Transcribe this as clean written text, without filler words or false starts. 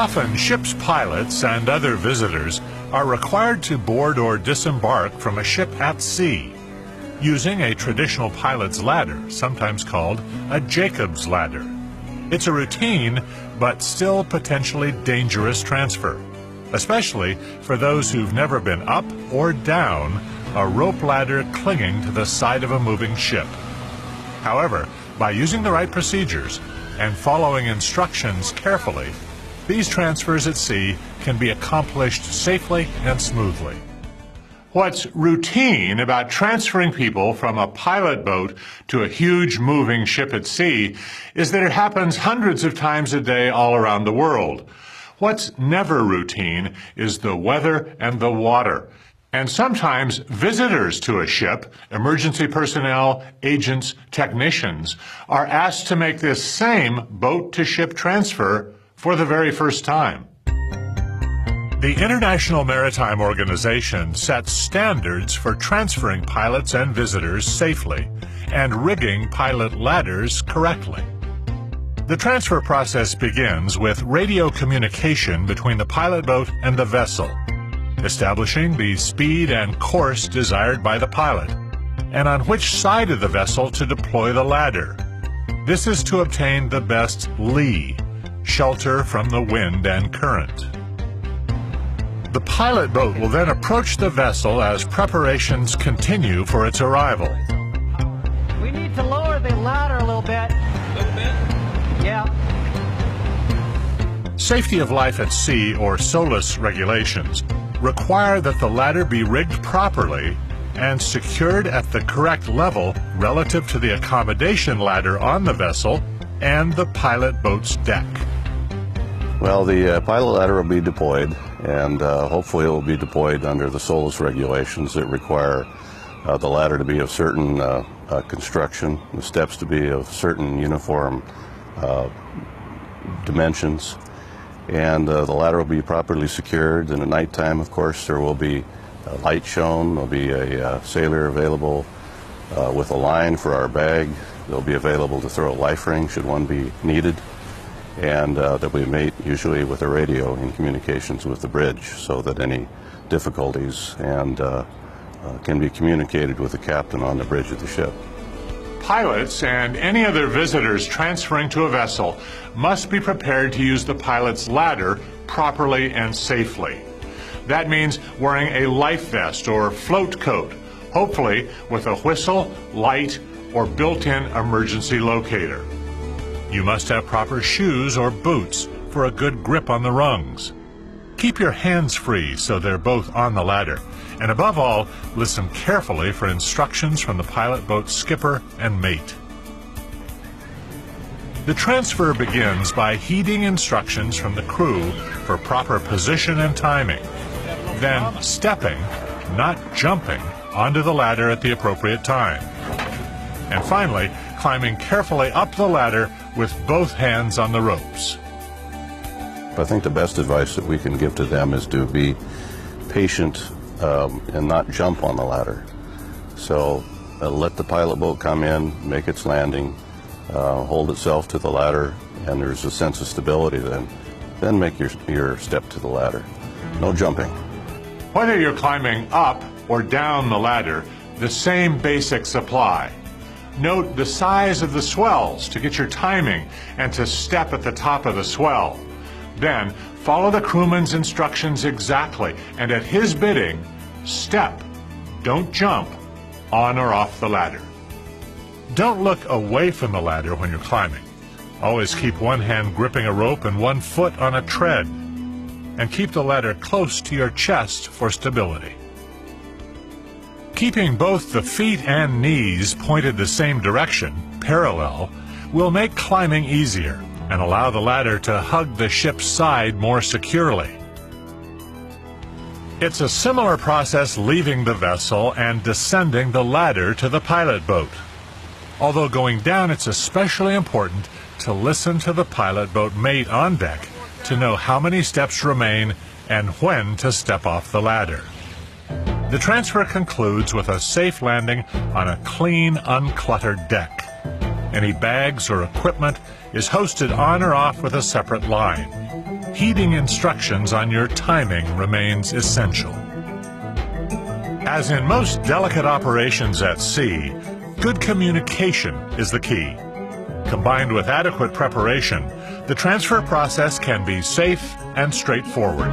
Often, ship's pilots and other visitors are required to board or disembark from a ship at sea using a traditional pilot's ladder, sometimes called a Jacob's ladder. It's a routine, but still potentially dangerous transfer, especially for those who've never been up or down a rope ladder clinging to the side of a moving ship. However, by using the right procedures and following instructions carefully, these transfers at sea can be accomplished safely and smoothly. What's routine about transferring people from a pilot boat to a huge moving ship at sea is that it happens hundreds of times a day all around the world. What's never routine is the weather and the water. And sometimes visitors to a ship, emergency personnel, agents, technicians, are asked to make this same boat-to-ship transfer for the very first time. The International Maritime Organization sets standards for transferring pilots and visitors safely and rigging pilot ladders correctly. The transfer process begins with radio communication between the pilot boat and the vessel, establishing the speed and course desired by the pilot, and on which side of the vessel to deploy the ladder. This is to obtain the best lee, shelter from the wind and current. The pilot boat will then approach the vessel as preparations continue for its arrival. We need to lower the ladder a little bit. A little bit? Yeah. Safety of life at sea, or SOLAS regulations, require that the ladder be rigged properly and secured at the correct level relative to the accommodation ladder on the vessel and the pilot boat's deck. Well, the pilot ladder will be deployed, and hopefully it will be deployed under the SOLAS regulations that require the ladder to be of certain construction, the steps to be of certain uniform dimensions, and the ladder will be properly secured. And at nighttime, of course, there will be a light shown. There'll be a sailor available with a line for our bag. They'll be available to throw a life ring should one be needed. And that we mate usually with a radio in communications with the bridge so that any difficulties can be communicated with the captain on the bridge of the ship. Pilots and any other visitors transferring to a vessel must be prepared to use the pilot's ladder properly and safely. That means wearing a life vest or float coat, hopefully with a whistle, light, or built-in emergency locator. You must have proper shoes or boots for a good grip on the rungs. Keep your hands free so they're both on the ladder. And above all, listen carefully for instructions from the pilot boat's skipper and mate. The transfer begins by heeding instructions from the crew for proper position and timing. Then stepping, not jumping, onto the ladder at the appropriate time. And finally, climbing carefully up the ladder with both hands on the ropes. I think the best advice that we can give to them is to be patient and not jump on the ladder. So let the pilot boat come in, make its landing, hold itself to the ladder, and there's a sense of stability then make your step to the ladder. No jumping. Whether you're climbing up or down the ladder, the same basics apply. Note the size of the swells to get your timing and to step at the top of the swell. Then follow the crewman's instructions exactly, and at his bidding, step, don't jump, on or off the ladder. Don't look away from the ladder when you're climbing. Always keep one hand gripping a rope and one foot on a tread, and keep the ladder close to your chest for stability. Keeping both the feet and knees pointed the same direction, parallel, will make climbing easier and allow the ladder to hug the ship's side more securely. It's a similar process leaving the vessel and descending the ladder to the pilot boat. Although going down, it's especially important to listen to the pilot boat mate on deck to know how many steps remain and when to step off the ladder. The transfer concludes with a safe landing on a clean, uncluttered deck. Any bags or equipment is hoisted on or off with a separate line. heeding instructions on your timing remains essential. As in most delicate operations at sea, good communication is the key. Combined with adequate preparation, the transfer process can be safe and straightforward.